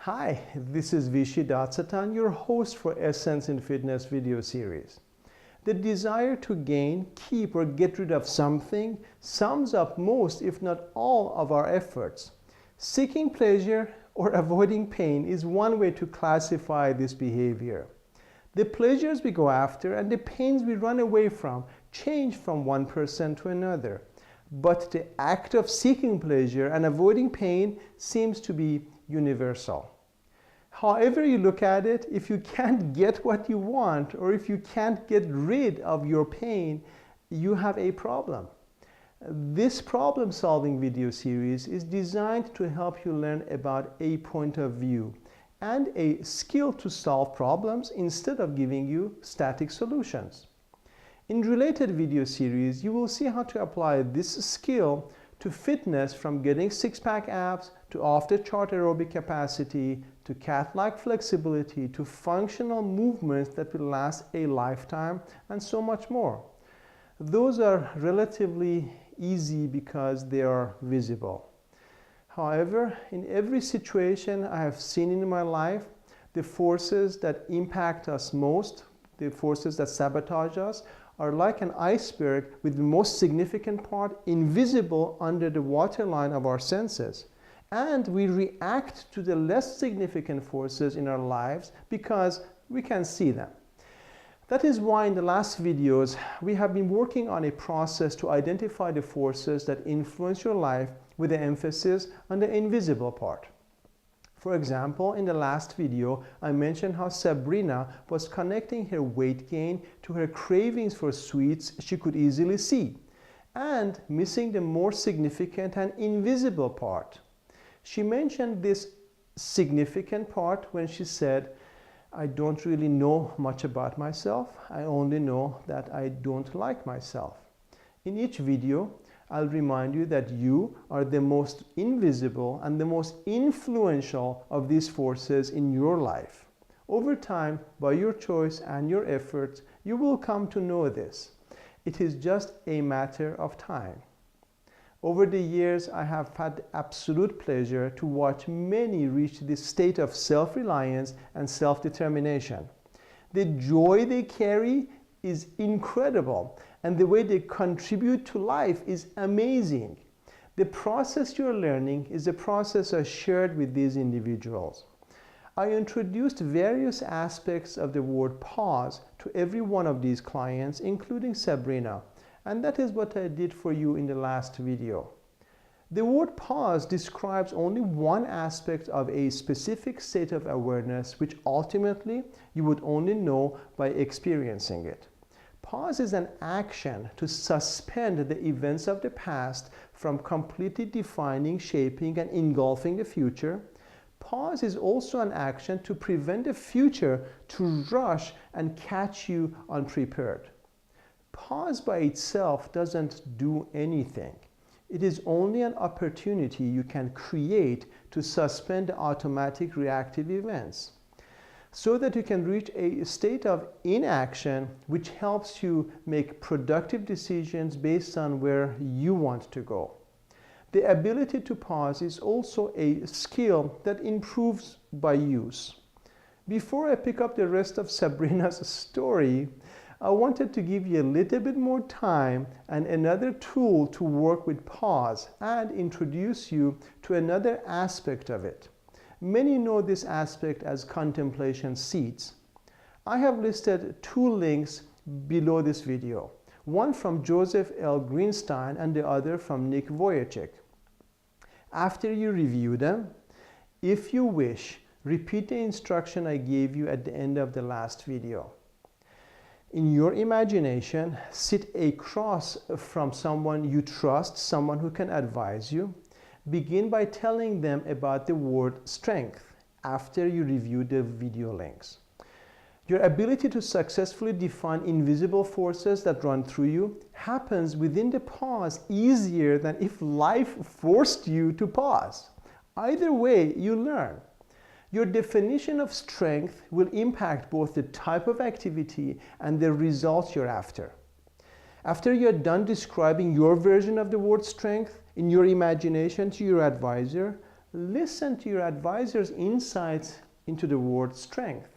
Hi, this is Vishy Datsatan, your host for Essence in Fitness video series. The desire to gain, keep, or get rid of something sums up most, if not all, of our efforts. Seeking pleasure or avoiding pain is one way to classify this behavior. The pleasures we go after and the pains we run away from change from one person to another. But the act of seeking pleasure and avoiding pain seems to be universal. However you look at it, if you can't get what you want, or if you can't get rid of your pain, you have a problem. This problem-solving video series is designed to help you learn about a point of view and a skill to solve problems instead of giving you static solutions. In related video series, you will see how to apply this skill to fitness, from getting six-pack abs to off-the-chart aerobic capacity to cat-like flexibility to functional movements that will last a lifetime, and so much more. Those are relatively easy because they are visible. However, in every situation I have seen in my life, the forces that impact us most, the forces that sabotage us, are like an iceberg with the most significant part invisible under the waterline of our senses. And we react to the less significant forces in our lives because we can see them. That is why in the last videos we have been working on a process to identify the forces that influence your life with the emphasis on the invisible part. For example, in the last video, I mentioned how Sabrina was connecting her weight gain to her cravings for sweets she could easily see, and missing the more significant and invisible part. She mentioned this significant part when she said, "I don't really know much about myself. I only know that I don't like myself." In each video, I'll remind you that you are the most invisible and the most influential of these forces in your life. Over time, by your choice and your efforts, you will come to know this. It is just a matter of time. Over the years, I have had absolute pleasure to watch many reach this state of self-reliance and self-determination. The joy they carry is incredible, and the way they contribute to life is amazing. The process you're learning is a process I shared with these individuals. I introduced various aspects of the word pause to every one of these clients, including Sabrina, and that is what I did for you in the last video. The word pause describes only one aspect of a specific state of awareness, which ultimately you would only know by experiencing it. Pause is an action to suspend the events of the past from completely defining, shaping, and engulfing the future. Pause is also an action to prevent the future to rush and catch you unprepared. Pause by itself doesn't do anything. It is only an opportunity you can create to suspend automatic reactive events, so that you can reach a state of inaction which helps you make productive decisions based on where you want to go. The ability to pause is also a skill that improves by use. Before I pick up the rest of Sabrina's story, I wanted to give you a little bit more time and another tool to work with pause and introduce you to another aspect of it. Many know this aspect as contemplation seats. I have listed two links below this video, one from Joseph L. Greenstein and the other from Nick Vujicic. After you review them, if you wish, repeat the instruction I gave you at the end of the last video. In your imagination, sit across from someone you trust, someone who can advise you. Begin by telling them about the word strength after you review the video links. Your ability to successfully define invisible forces that run through you happens within the pause easier than if life forced you to pause. Either way, you learn. Your definition of strength will impact both the type of activity and the results you're after. After you're done describing your version of the word strength, In your imagination to your advisor, listen to your advisor's insights into the word strength.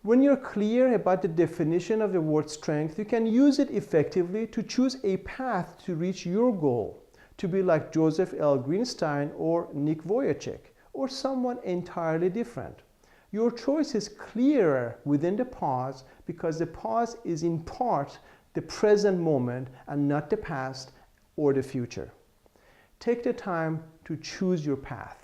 When you're clear about the definition of the word strength, you can use it effectively to choose a path to reach your goal, to be like Joseph L. Greenstein or Nick Vujicic, or someone entirely different. Your choice is clearer within the pause because the pause is in part the present moment and not the past or the future. Take the time to choose your path.